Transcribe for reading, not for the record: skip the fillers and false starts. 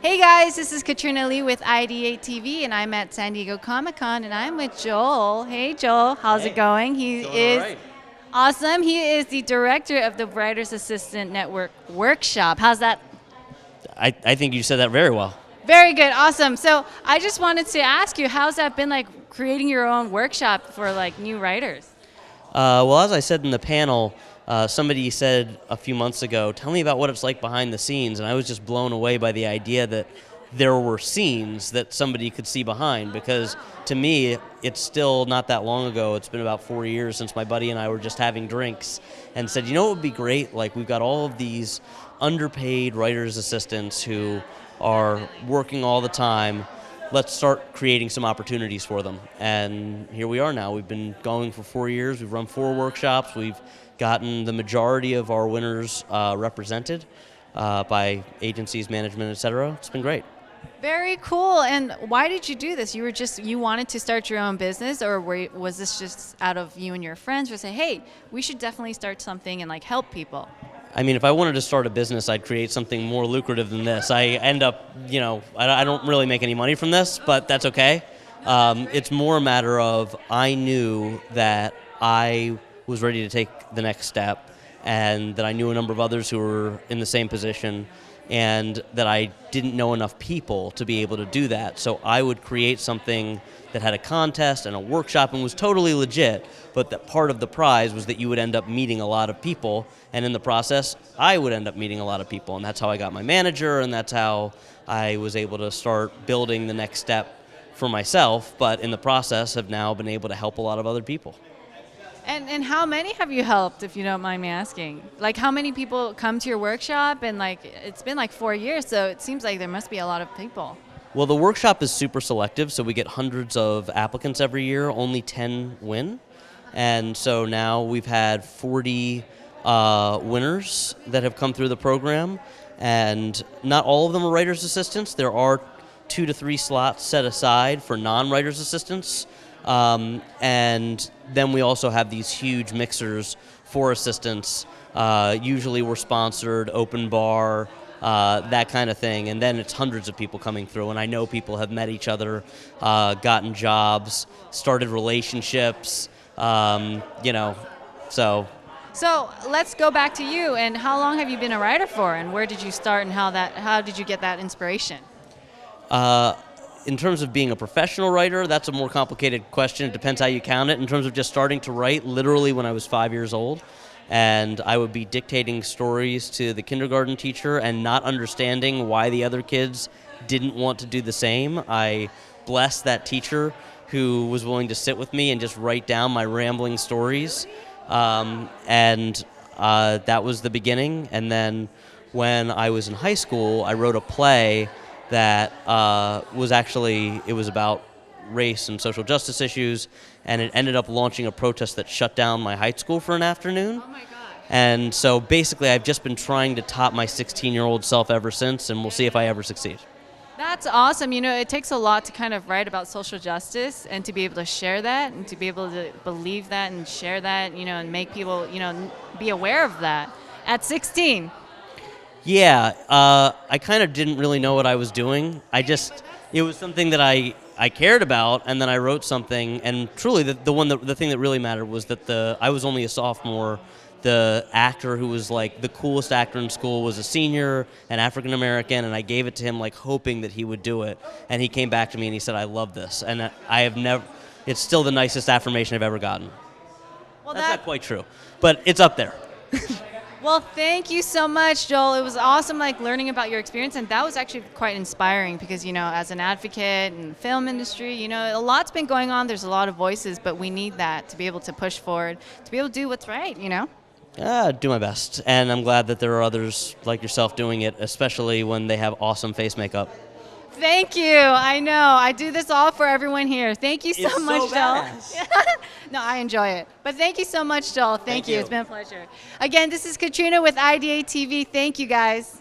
Hey guys, this is Katrina Lee with IdeateTV, and I'm at San Diego Comic-Con, and I'm with Joel. Hey Joel, how's it going? He Doing is all right. awesome. He is the director of the Writers Assistant Network Workshop. How's that? I think you said that very well. Very good, awesome. So I just wanted to ask you, how's that been like creating your own workshop for like new writers? Well, as I said in the panel, somebody said a few months ago, tell me about what it's like behind the scenes, and I was just blown away by the idea that there were scenes that somebody could see behind, because to me, it's still not that long ago. It's been about 4 years since my buddy and I were just having drinks and said, you know what would be great? Like, we've got all of these underpaid writers' assistants who are working all the time. Let's start creating some opportunities for them. And here we are now. We've been going for 4 years. We've run 4 workshops. We've gotten the majority of our winners represented by agencies, management, et cetera. It's been great. Very cool. And why did you do this? You wanted to start your own business, or was this just out of you and your friends who say, hey, we should definitely start something and like help people? I mean, if I wanted to start a business, I'd create something more lucrative than this. I end up, I don't really make any money from this, but that's okay. It's more a matter of I knew that I was ready to take the next step, and that I knew a number of others who were in the same position, and that I didn't know enough people to be able to do that. So I would create something that had a contest and a workshop and was totally legit, but that part of the prize was that you would end up meeting a lot of people, and in the process, I would end up meeting a lot of people, and that's how I got my manager, and that's how I was able to start building the next step for myself, but in the process have now been able to help a lot of other people. And how many have you helped, if you don't mind me asking? Like, how many people come to your workshop? And like, it's been like 4 years, so it seems like there must be a lot of people. Well, the workshop is super selective, so we get hundreds of applicants every year, only 10 win. And so now we've had 40 winners that have come through the program, and not all of them are writers' assistants. There are 2 to 3 slots set aside for non-writers' assistants. And then we also have these huge mixers for assistants. Usually we're sponsored, open bar, that kind of thing. And then it's hundreds of people coming through. And I know people have met each other, gotten jobs, started relationships, so. So let's go back to you. And how long have you been a writer for? And where did you start? And how did you get that inspiration? In terms of being a professional writer, that's a more complicated question. It depends how you count it. In terms of just starting to write, literally when I was 5 years old, and I would be dictating stories to the kindergarten teacher and not understanding why the other kids didn't want to do the same. I blessed that teacher who was willing to sit with me and just write down my rambling stories. And that was the beginning. And then when I was in high school, I wrote a play that it was about race and social justice issues, and it ended up launching a protest that shut down my high school for an afternoon. Oh my gosh. And so basically I've just been trying to top my 16-year-old self ever since, and we'll see if I ever succeed. That's awesome. You know, it takes a lot to kind of write about social justice, and to be able to share that, and to be able to believe that and share that, and make people, be aware of that at 16. Yeah, I kind of didn't really know what I was doing. It was something that I cared about, and then I wrote something, and truly the thing that really mattered was that I was only a sophomore. The actor who was like the coolest actor in school was a senior, an African American, and I gave it to him like hoping that he would do it. And he came back to me and he said, I love this. And it's still the nicest affirmation I've ever gotten. Well, that's not quite true, but it's up there. Well, thank you so much, Joel. It was awesome, learning about your experience, and that was actually quite inspiring because, as an advocate in the film industry, a lot's been going on. There's a lot of voices, but we need that to be able to push forward, to be able to do what's right, Do my best, and I'm glad that there are others like yourself doing it, especially when they have awesome face makeup. Thank you. I know. I do this all for everyone here. Thank you so much, Joel. No, I enjoy it. But thank you so much, Joel. Thank you. It's been a pleasure. Again, this is Katrina with IdeateTV. Thank you, guys.